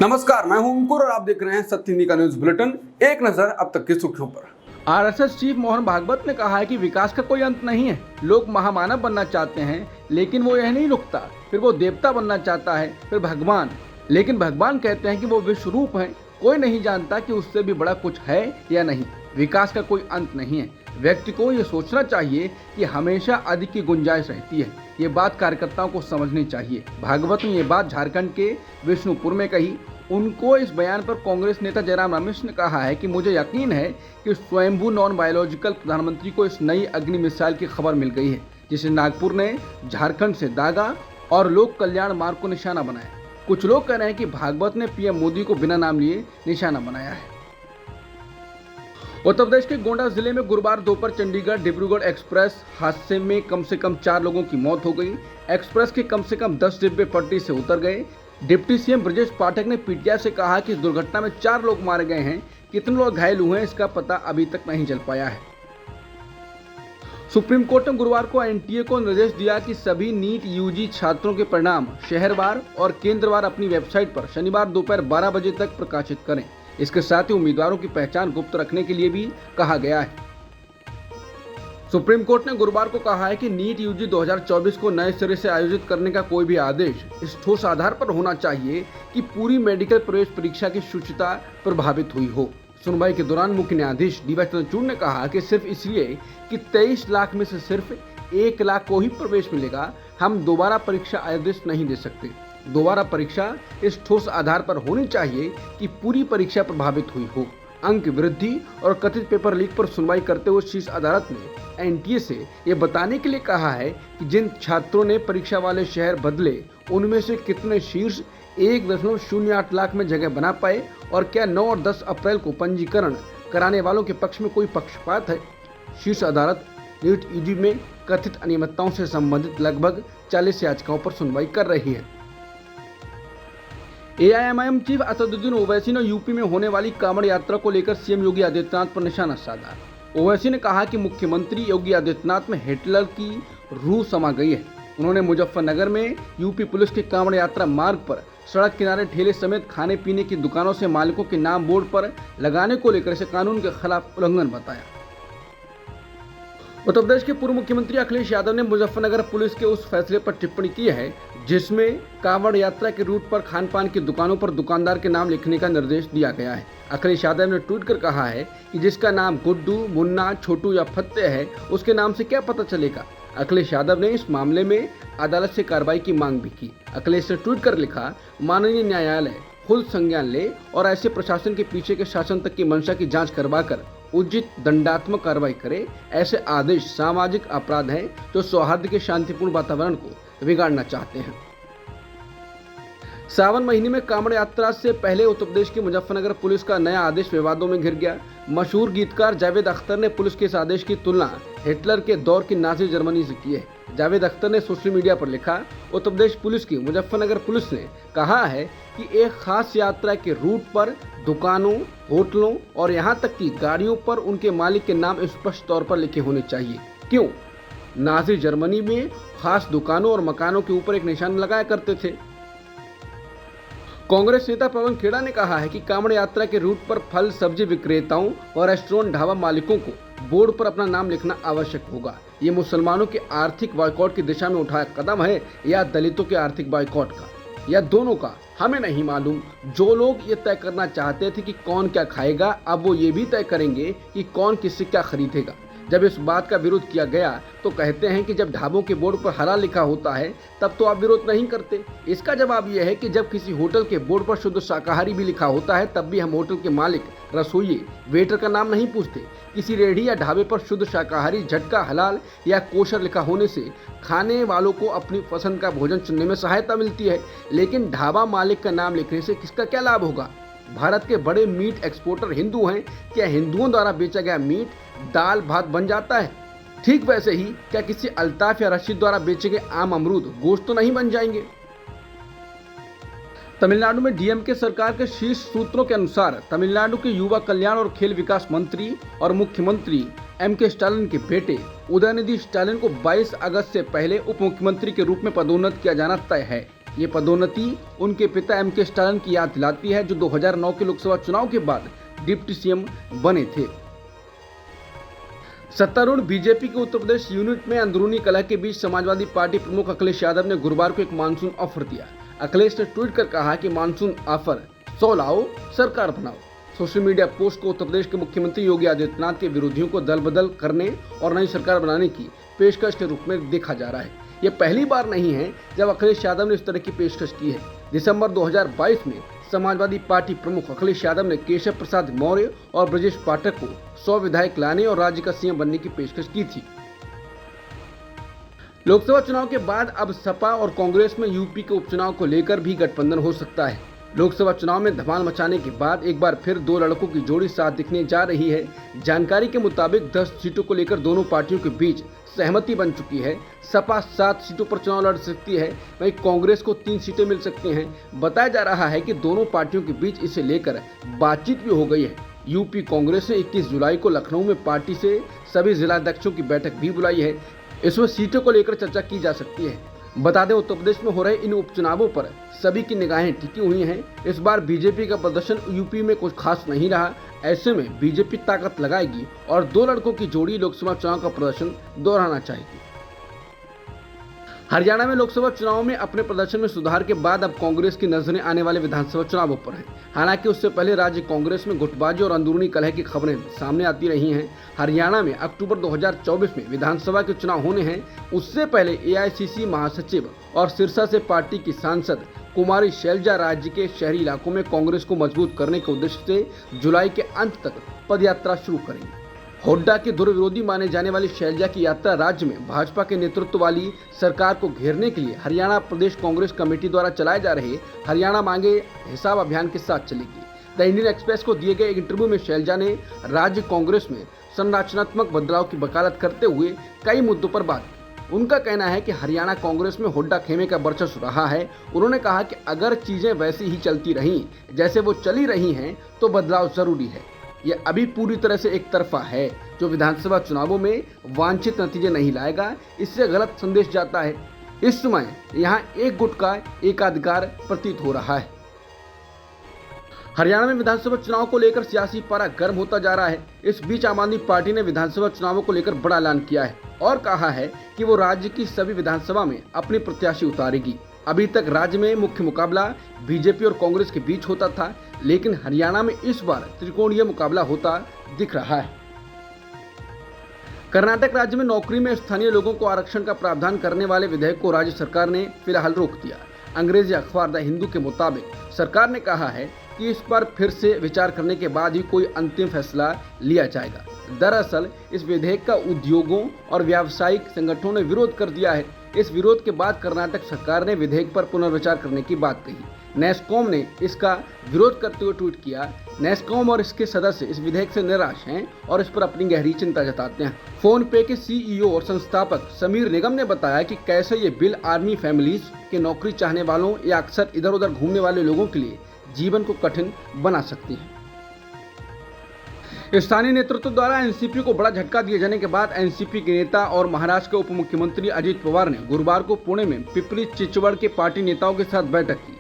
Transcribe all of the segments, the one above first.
नमस्कार, मैं हूं अंकुर और आप देख रहे हैं सत्य हिंदी का न्यूज बुलेटिन। एक नजर अब तक की सुर्खियों पर। आरएसएस चीफ मोहन भागवत ने कहा है कि विकास का कोई अंत नहीं है। लोग महामानव बनना चाहते हैं, लेकिन वो यह नहीं रुकता। फिर वो देवता बनना चाहता है, फिर भगवान। लेकिन भगवान कहते हैं कि वो विश्व रूप है। कोई नहीं जानता कि उससे भी बड़ा कुछ है या नहीं। विकास का कोई अंत नहीं है। व्यक्ति को ये सोचना चाहिए कि हमेशा अधिक की गुंजाइश रहती है। ये बात कार्यकर्ताओं को समझनी चाहिए। भागवत ने ये बात झारखंड के विष्णुपुर में कही। उनको इस बयान पर कांग्रेस नेता जयराम रमेश ने कहा है कि मुझे यकीन है कि स्वयंभू नॉन बायोलॉजिकल प्रधानमंत्री को इस नई अग्नि मिसाइल की खबर मिल गई है, जिसे नागपुर ने झारखंड से दागा और लोक कल्याण मार्ग को निशाना बनाया। कुछ लोग कह रहे हैं कि भागवत ने पीएम मोदी को बिना नाम लिए निशाना बनाया है। उत्तर प्रदेश के गोंडा जिले में गुरुवार दोपहर चंडीगढ़ डिब्रूगढ़ एक्सप्रेस हादसे में कम से कम 4 लोगों की मौत हो गई। एक्सप्रेस के कम से कम 10 डिब्बे पटरी से उतर गए। डिप्टी सीएम ब्रजेश पाठक ने पीटीआई से कहा कि इस दुर्घटना में 4 लोग मारे गए हैं। कितने लोग घायल हुए हैं, इसका पता अभी तक नहीं चल पाया है। सुप्रीम कोर्ट ने गुरुवार को एनटीए को निर्देश दिया कि सभी नीट यूजी छात्रों के परिणाम शहरवार और केंद्रवार अपनी वेबसाइट पर शनिवार दोपहर 12 बजे तक प्रकाशित करें। इसके साथ ही उम्मीदवारों की पहचान गुप्त रखने के लिए भी कहा गया है। सुप्रीम कोर्ट ने गुरुवार को कहा है कि नीट यूजी 2024 को नए सिरे से आयोजित करने का कोई भी आदेश इस ठोस आधार पर होना चाहिए कि पूरी मेडिकल प्रवेश परीक्षा की शुचिता प्रभावित हुई हो। सुनवाई के दौरान मुख्य न्यायाधीश डी वाई चंद्रचूड़ ने कहा कि सिर्फ इसलिए कि 23 लाख में से सिर्फ 1 लाख को ही प्रवेश मिलेगा, हम दोबारा परीक्षा आदेश नहीं दे सकते। दोबारा परीक्षा इस ठोस आधार पर होनी चाहिए कि पूरी परीक्षा प्रभावित हुई हो। अंक वृद्धि और कथित पेपर लीक पर सुनवाई करते हुए शीर्ष अदालत ने एनटीए से ये बताने के लिए कहा है कि जिन छात्रों ने परीक्षा वाले शहर बदले, उनमें से कितने शीर्ष 1.08 लाख में जगह बना पाए और क्या 9 और 10 अप्रैल को पंजीकरण कराने वालों के पक्ष में कोई पक्षपात है। शीर्ष अदालत नीट यूजी में कथित अनियमितताओं से संबंधित लगभग 40 याचिकाओं पर सुनवाई कर रही है। एआईएमआईएम चीफ असदुद्दीन ओवैसी ने यूपी में होने वाली कांवड़ यात्रा को लेकर सीएम योगी आदित्यनाथ पर निशाना साधा। ओवैसी ने कहा कि मुख्यमंत्री योगी आदित्यनाथ में हिटलर की रूह समा गई है। उन्होंने मुजफ्फरनगर में यूपी पुलिस के कांवड़ यात्रा मार्ग पर सड़क किनारे ठेले समेत खाने पीने की दुकानों से मालिकों के नाम बोर्ड पर लगाने को लेकर इसे कानून के खिलाफ उल्लंघन बताया। उत्तर प्रदेश के पूर्व मुख्यमंत्री अखिलेश यादव ने मुजफ्फरनगर पुलिस के उस फैसले पर टिप्पणी की है जिसमें कांवड़ यात्रा के रूट पर खान पान की दुकानों पर दुकानदार के नाम लिखने का निर्देश दिया गया है। अखिलेश यादव ने ट्वीट कर कहा है कि जिसका नाम गुड्डू, मुन्ना, छोटू या फत्ते है, उसके नाम से क्या पता चलेगा। अखिलेश यादव ने इस मामले में अदालत से कार्रवाई की मांग भी की। अखिलेश ने ट्वीट कर लिखा, माननीय न्यायालय खुद संज्ञान ले और ऐसे प्रशासन के पीछे के शासन तक की मंशा की जांच करवाकर उचित दंडात्मक कार्रवाई करे। ऐसे आदेश सामाजिक अपराध हैं जो सौहार्द के शांतिपूर्ण वातावरण को बिगाड़ना चाहते हैं। सावन महीने में कांवड़ यात्रा से पहले उत्तर प्रदेश की मुजफ्फरनगर पुलिस का नया आदेश विवादों में घिर गया। मशहूर गीतकार जावेद अख्तर ने पुलिस के इस आदेश की तुलना हिटलर के दौर की नाज़ी जर्मनी से की है। जावेद अख्तर ने सोशल मीडिया पर लिखा, उत्तर प्रदेश पुलिस की मुजफ्फरनगर पुलिस ने कहा है कि एक खास यात्रा के रूट पर दुकानों, होटलों और यहां तक कि गाड़ियों पर उनके मालिक के नाम स्पष्ट तौर पर लिखे होने चाहिए। क्यों? नाज़ी जर्मनी में खास दुकानों और मकानों के ऊपर एक निशान लगाया करते थे। कांग्रेस नेता पवन खेड़ा ने कहा है कि कांवड़ यात्रा के रूट पर फल सब्जी विक्रेताओं और रेस्टोरेंट ढाबा मालिकों को बोर्ड पर अपना नाम लिखना आवश्यक होगा। ये मुसलमानों के आर्थिक बॉयकॉट की दिशा में उठाया कदम है या दलितों के आर्थिक बॉयकॉट का, या दोनों का, हमें नहीं मालूम। जो लोग ये तय करना चाहते थे कि कौन क्या खाएगा, अब वो ये भी तय करेंगे कि कौन किससे क्या खरीदेगा। जब इस बात का विरोध किया गया तो कहते हैं कि जब ढाबों के बोर्ड पर हरा लिखा होता है तब तो आप विरोध नहीं करते। इसका जवाब यह है कि जब किसी होटल के बोर्ड पर शुद्ध शाकाहारी भी लिखा होता है तब भी हम होटल के मालिक, रसोइये, वेटर का नाम नहीं पूछते। किसी रेहड़ी या ढाबे पर शुद्ध शाकाहारी, झटका, हलाल या कोशर लिखा होने से खाने वालों को अपनी पसंद का भोजन चुनने में सहायता मिलती है, लेकिन ढाबा मालिक का नाम लिखने से किसका क्या लाभ होगा। भारत के बड़े मीट एक्सपोर्टर हिंदू हैं, क्या हिंदुओं द्वारा बेचा गया मीट दाल भात बन जाता है? ठीक वैसे ही क्या किसी अल्ताफ या रशीद द्वारा बेचे गए आम अमरूद गोश्त तो नहीं बन जाएंगे। तमिलनाडु में डीएमके सरकार के शीर्ष सूत्रों के अनुसार तमिलनाडु के युवा कल्याण और खेल विकास मंत्री और मुख्यमंत्री एमके स्टालिन के बेटे उदयनिधि स्टालिन को 22 अगस्त से पहले उप मुख्यमंत्री के रूप में पदोन्नत किया जाना तय है। ये पदोन्नति उनके पिता एम के स्टालिन की याद दिलाती है, जो 2009 के लोकसभा चुनाव के बाद डिप्टी सीएम बने थे। सत्तारूढ़ बीजेपी के उत्तर प्रदेश यूनिट में अंदरूनी कलह के बीच समाजवादी पार्टी प्रमुख अखिलेश यादव ने गुरुवार को एक मानसून ऑफर दिया। अखिलेश ने ट्वीट कर कहा कि मानसून ऑफर 100 लाओ, सरकार बनाओ। सोशल मीडिया पोस्ट को उत्तर प्रदेश के मुख्यमंत्री योगी आदित्यनाथ के विरोधियों को दल बदल करने और नई सरकार बनाने की पेशकश के रूप में देखा जा रहा है। यह पहली बार नहीं है जब अखिलेश यादव ने इस तरह की पेशकश की है। दिसंबर 2022 में समाजवादी पार्टी प्रमुख अखिलेश यादव ने केशव प्रसाद मौर्य और ब्रजेश पाठक को 100 विधायक लाने और राज्य का सीएम बनने की पेशकश की थी। लोकसभा चुनाव के बाद अब सपा और कांग्रेस में यूपी के उपचुनाव को लेकर भी गठबंधन हो सकता है। लोकसभा चुनाव में धमाल मचाने के बाद एक बार फिर दो लड़कों की जोड़ी साथ दिखने जा रही है। जानकारी के मुताबिक 10 सीटों को लेकर दोनों पार्टियों के बीच सहमति बन चुकी है। सपा 7 सीटों पर चुनाव लड़ सकती है, वहीं कांग्रेस को 3 सीटें मिल सकती हैं। बताया जा रहा है कि दोनों पार्टियों के बीच इसे लेकर बातचीत भी हो गई है। यूपी कांग्रेस ने 21 जुलाई को लखनऊ में पार्टी से सभी जिलाध्यक्षों की बैठक भी बुलाई है। इसमें सीटों को लेकर चर्चा की जा सकती है। बता दें, उत्तर प्रदेश में हो रहे इन उपचुनावों पर सभी की निगाहें टिकी हुई हैं। इस बार बीजेपी का प्रदर्शन यूपी में कुछ खास नहीं रहा। ऐसे में बीजेपी ताकत लगाएगी और दो लड़कों की जोड़ी लोकसभा चुनाव का प्रदर्शन दोहराना चाहेगी। हरियाणा में लोकसभा चुनाव में अपने प्रदर्शन में सुधार के बाद अब कांग्रेस की नजरें आने वाले विधानसभा चुनावों पर हैं। हालांकि उससे पहले राज्य कांग्रेस में गुटबाजी और अंदरूनी कलह की खबरें सामने आती रही हैं। हरियाणा में अक्टूबर 2024 में विधानसभा के चुनाव होने हैं। उससे पहले एआईसीसी महासचिव और सिरसा से पार्टी की सांसद कुमारी शैलजा राज्य के शहरी इलाकों में कांग्रेस को मजबूत करने के उद्देश्य से जुलाई के अंत तक पदयात्रा शुरू करेंगी। हुड्डा के दुर्विरोधी माने जाने वाली शैलजा की यात्रा राज्य में भाजपा के नेतृत्व वाली सरकार को घेरने के लिए हरियाणा प्रदेश कांग्रेस कमेटी द्वारा चलाए जा रहे हरियाणा मांगे हिसाब अभियान के साथ चलेगी। द इंडियन एक्सप्रेस को दिए गए एक इंटरव्यू में शैलजा ने राज्य कांग्रेस में संरचनात्मक बदलाव की वकालत करते हुए कई मुद्दों पर बात की। उनका कहना है कि हरियाणा कांग्रेस में हुड्डा खेमे का वर्चस्व रहा है। उन्होंने कहा कि अगर चीजें वैसी ही चलती रहीं जैसे वो चली रही हैं तो बदलाव जरूरी है। यह अभी पूरी तरह से एक तरफा है, जो विधानसभा चुनावों में वांछित नतीजे नहीं लाएगा। इससे गलत संदेश जाता है। इस समय यहाँ एक गुट का एकाधिकार प्रतीत हो रहा है। हरियाणा में विधानसभा चुनाव को लेकर सियासी पारा गर्म होता जा रहा है। इस बीच आम आदमी पार्टी ने विधानसभा चुनावों को लेकर बड़ा ऐलान किया है और कहा है कि वो राज्य की सभी विधानसभा में अपनी प्रत्याशी उतारेगी। अभी तक राज्य में मुख्य मुकाबला बीजेपी और कांग्रेस के बीच होता था, लेकिन हरियाणा में इस बार त्रिकोणीय मुकाबला होता दिख रहा है। कर्नाटक राज्य में नौकरी में स्थानीय लोगों को आरक्षण का प्रावधान करने वाले विधेयक को राज्य सरकार ने फिलहाल रोक दिया। अंग्रेजी अखबार द हिंदू के मुताबिक सरकार ने कहा है कि इस पर फिर से विचार करने के बाद ही कोई अंतिम फैसला लिया जाएगा। दरअसल इस विधेयक का उद्योगों और व्यावसायिक संगठनों ने विरोध कर दिया है। इस विरोध के बाद कर्नाटक सरकार ने विधेयक पर पुनर्विचार करने की बात कही। नेस्कॉम ने इसका विरोध करते हुए ट्वीट किया। नेस्कॉम और इसके सदस्य इस विधेयक से निराश हैं और इस पर अपनी गहरी चिंता जताते हैं। फोन पे के सीईओ और संस्थापक समीर निगम ने बताया कि कैसे ये बिल आर्मी फैमिलीज के नौकरी चाहने वालों या अक्सर इधर उधर घूमने वाले लोगों के लिए जीवन को कठिन बना सकती है। स्थानीय नेतृत्व द्वारा एनसीपी को बड़ा झटका दिए जाने के बाद एनसीपी के नेता और महाराष्ट्र के उप मुख्यमंत्री अजित पवार ने गुरुवार को पुणे में पिपली चिंचवड़ के पार्टी नेताओं के साथ बैठक की।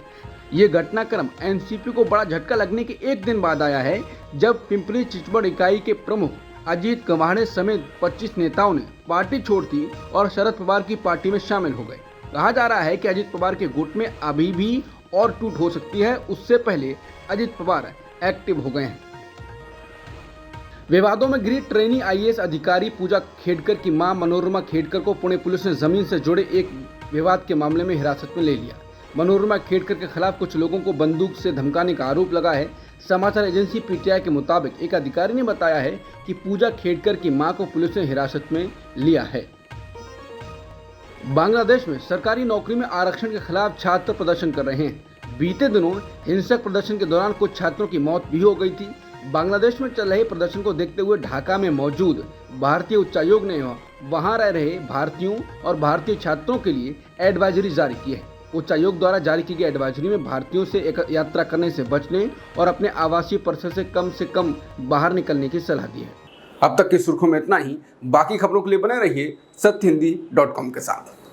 ये घटनाक्रम एनसीपी को बड़ा झटका लगने के एक दिन बाद आया है, जब पिपली चिंचवड़ इकाई के प्रमुख अजीत कवाड़े समेत 25 नेताओं ने पार्टी छोड़ दी और शरद पवार की पार्टी में शामिल हो गए। कहा जा रहा है कि अजित पवार के गुट में अभी भी और टूट हो सकती है। उससे पहले अजित पवार एक्टिव हो गए हैं। विवादों में घिरी ट्रेनी आईएएस अधिकारी पूजा खेडकर की मां मनोरमा खेडकर को पुणे पुलिस ने जमीन से जुड़े एक विवाद के मामले में हिरासत में ले लिया। मनोरमा खेडकर के खिलाफ कुछ लोगों को बंदूक से धमकाने का आरोप लगा है। समाचार एजेंसी पीटीआई के मुताबिक एक अधिकारी ने बताया है कि पूजा खेडकर की मां को पुलिस ने हिरासत में लिया है। बांग्लादेश में सरकारी नौकरी में आरक्षण के खिलाफ छात्र प्रदर्शन कर रहे हैं। बीते दिनों हिंसक प्रदर्शन के दौरान कुछ छात्रों की मौत भी हो गई थी। बांग्लादेश में चल रहे प्रदर्शन को देखते हुए ढाका में मौजूद भारतीय उच्चायोग ने वहां रह रहे भारतीयों और भारतीय छात्रों के लिए एडवाइजरी जारी की है। उच्चायोग द्वारा जारी की गई एडवाइजरी में भारतीयों से यात्रा करने से बचने और अपने आवासीय परिसर से कम बाहर निकलने की सलाह दी है। अब तक की सुर्खियों में इतना ही। बाकी खबरों के लिए बने रहिए सत्यहिंदी.com के साथ।